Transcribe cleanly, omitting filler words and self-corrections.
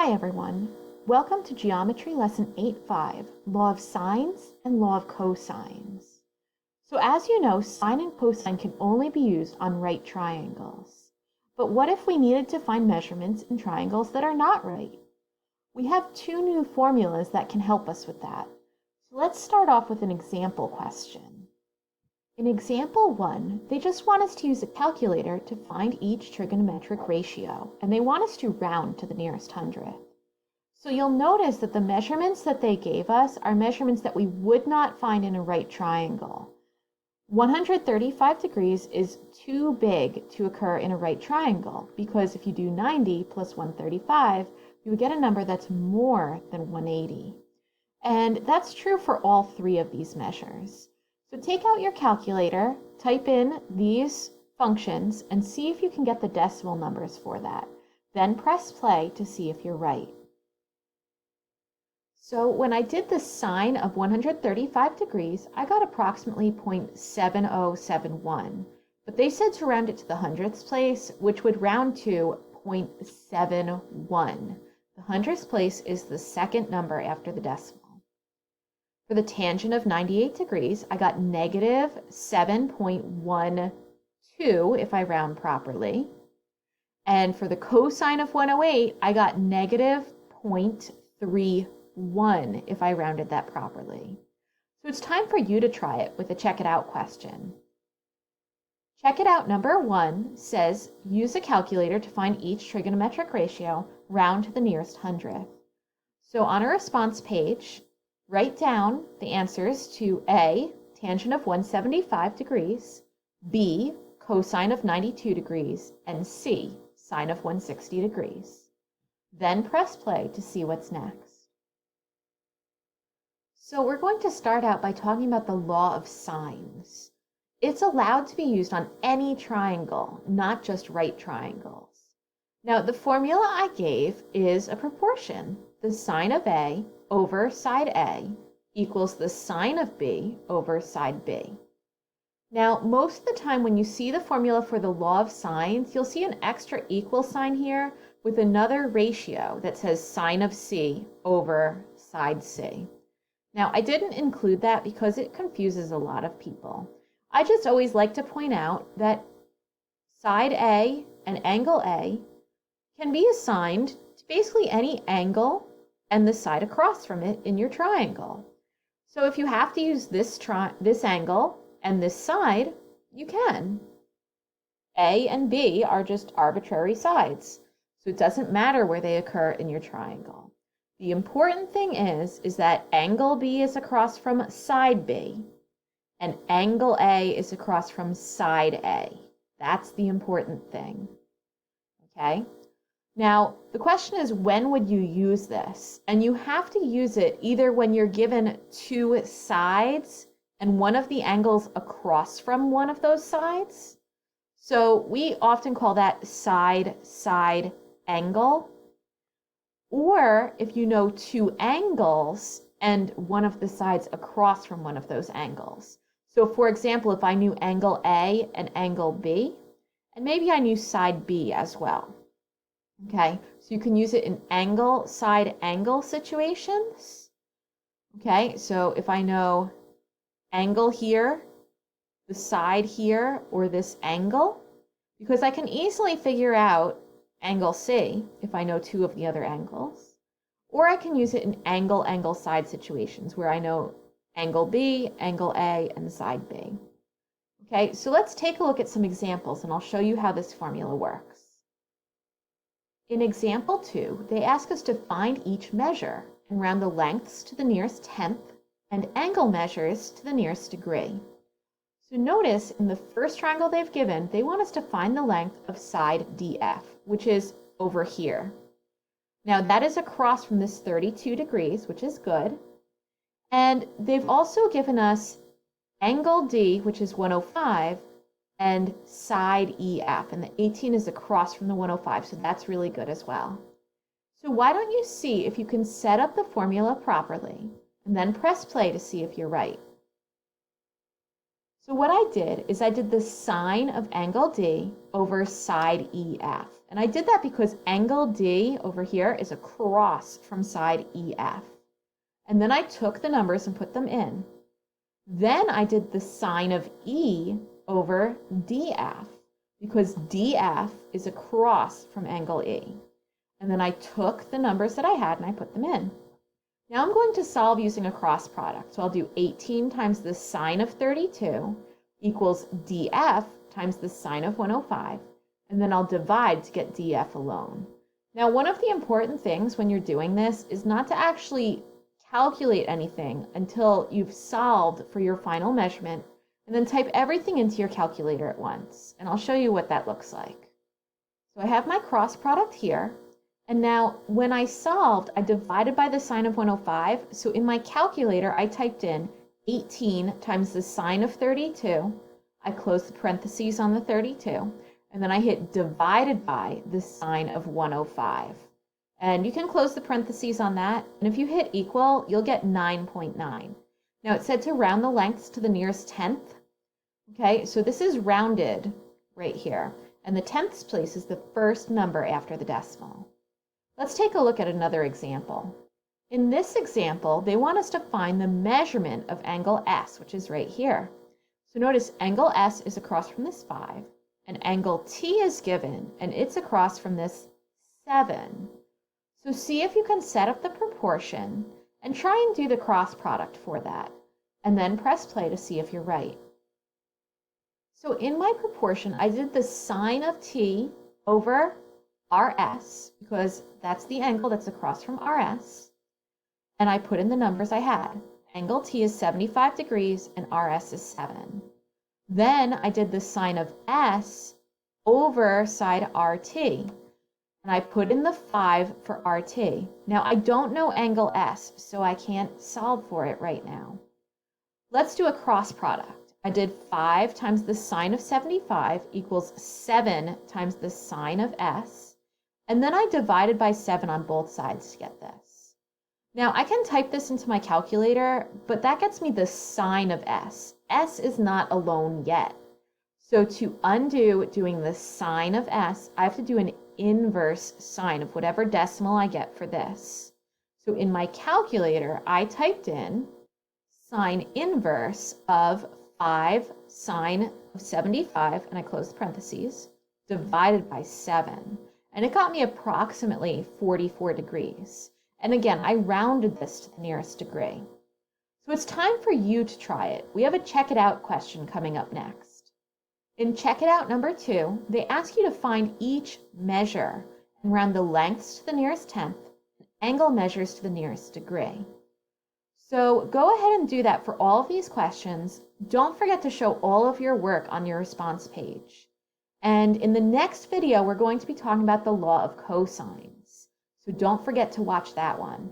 Hi everyone. Welcome to Geometry Lesson 8.5, Law of Sines and Law of Cosines. So as you know, sine and cosine can only be used on right triangles. But what if we needed to find measurements in triangles that are not right? We have two new formulas that can help us with that. So let's start off with an example question. In example 1, they just want us to use a calculator to find each trigonometric ratio, and they want us to round to the nearest hundredth. So you'll notice that the measurements that they gave us are measurements that we would not find in a right triangle. 135 degrees is too big to occur in a right triangle because if you do 90 plus 135, you would get a number that's more than 180. And that's true for all three of these measures. So take out your calculator, type in these functions, and see if you can get the decimal numbers for that. Then press play to see if you're right. So when I did the sine of 135 degrees, I got approximately 0.7071. But they said to round it to the hundredths place, which would round to 0.71. The hundredths place is the second number after the decimal. For the tangent of 98 degrees, I got negative 7.12 if I round properly. And for the cosine of 108, I got negative 0.31 if I rounded that properly. So it's time for you to try it with a check it out question. Check it out number 1 says, use a calculator to find each trigonometric ratio, round to the nearest hundredth. So on a response page, write down the answers to A, tangent of 175 degrees, B, cosine of 92 degrees, and C, sine of 160 degrees. Then press play to see what's next. So we're going to start out by talking about the law of sines. It's allowed to be used on any triangle, not just right triangles. Now the formula I gave is a proportion. The sine of A over side A equals the sine of B over side B. Now, most of the time when you see the formula for the law of sines, you'll see an extra equal sign here with another ratio that says sine of C over side C. Now, I didn't include that because it confuses a lot of people. I just always like to point out that side A and angle A can be assigned to basically any angle and the side across from it in your triangle. So if you have to use this angle and this side, you can. A and B are just arbitrary sides, so it doesn't matter where they occur in your triangle. The important thing is that angle B is across from side B, and angle A is across from side A. That's the important thing, okay? Now, the question is, when would you use this? And you have to use it either when you're given two sides and one of the angles across from one of those sides. So we often call that side-side angle. Or if you know two angles and one of the sides across from one of those angles. So for example, if I knew angle A and angle B, and maybe I knew side B as well. Okay, so you can use it in angle, side angle situations. Okay, so if I know angle here, the side here, or this angle, because I can easily figure out angle C if I know two of the other angles, or I can use it in angle, angle, side situations where I know angle B, angle A, and side B. Okay, so let's take a look at some examples and I'll show you how this formula works. In example 2, they ask us to find each measure and round the lengths to the nearest tenth and angle measures to the nearest degree. So notice in the first triangle they've given, they want us to find the length of side DF, which is over here. Now that is across from this 32 degrees, which is good. And they've also given us angle D, which is 105, and side EF, and the 18 is across from the 105, so that's really good as well. So why don't you see if you can set up the formula properly, and then press play to see if you're right. So what I did is I did the sine of angle D over side EF. And I did that because angle D over here is across from side EF. And then I took the numbers and put them in. Then I did the sine of E over DF because DF is across from angle E. And then I took the numbers that I had and I put them in. Now I'm going to solve using a cross product. So I'll do 18 times the sine of 32 equals DF times the sine of 105. And then I'll divide to get DF alone. Now, one of the important things when you're doing this is not to actually calculate anything until you've solved for your final measurement, and then type everything into your calculator at once. And I'll show you what that looks like. So I have my cross product here. And now when I solved, I divided by the sine of 105. So in my calculator, I typed in 18 times the sine of 32. I closed the parentheses on the 32. And then I hit divided by the sine of 105. And you can close the parentheses on that. And if you hit equal, you'll get 9.9. Now it said to round the lengths to the nearest tenth. Okay, so this is rounded right here. And the tenths place is the first number after the decimal. Let's take a look at another example. In this example, they want us to find the measurement of angle S, which is right here. So notice angle S is across from this 5, and angle T is given, and it's across from this 7. So see if you can set up the proportion and try and do the cross product for that, and then press play to see if you're right. So in my proportion, I did the sine of T over RS, because that's the angle that's across from RS, and I put in the numbers I had. Angle T is 75 degrees and RS is 7. Then I did the sine of S over side RT, and I put in the 5 for RT. Now I don't know angle S, so I can't solve for it right now. Let's do a cross product. I did 5 times the sine of 75 equals 7 times the sine of S. And then I divided by 7 on both sides to get this. Now I can type this into my calculator, but that gets me the sine of S. S is not alone yet. So to undo doing the sine of S, I have to do an inverse sine of whatever decimal I get for this. So in my calculator, I typed in sine inverse of 5 sine of 75, and I closed the parentheses, divided by 7. And it got me approximately 44 degrees. And again, I rounded this to the nearest degree. So it's time for you to try it. We have a check it out question coming up next. In check it out number 2, they ask you to find each measure and round the lengths to the nearest tenth and angle measures to the nearest degree. So go ahead and do that for all of these questions. Don't forget to show all of your work on your response page. And in the next video, we're going to be talking about the law of cosines. So don't forget to watch that one.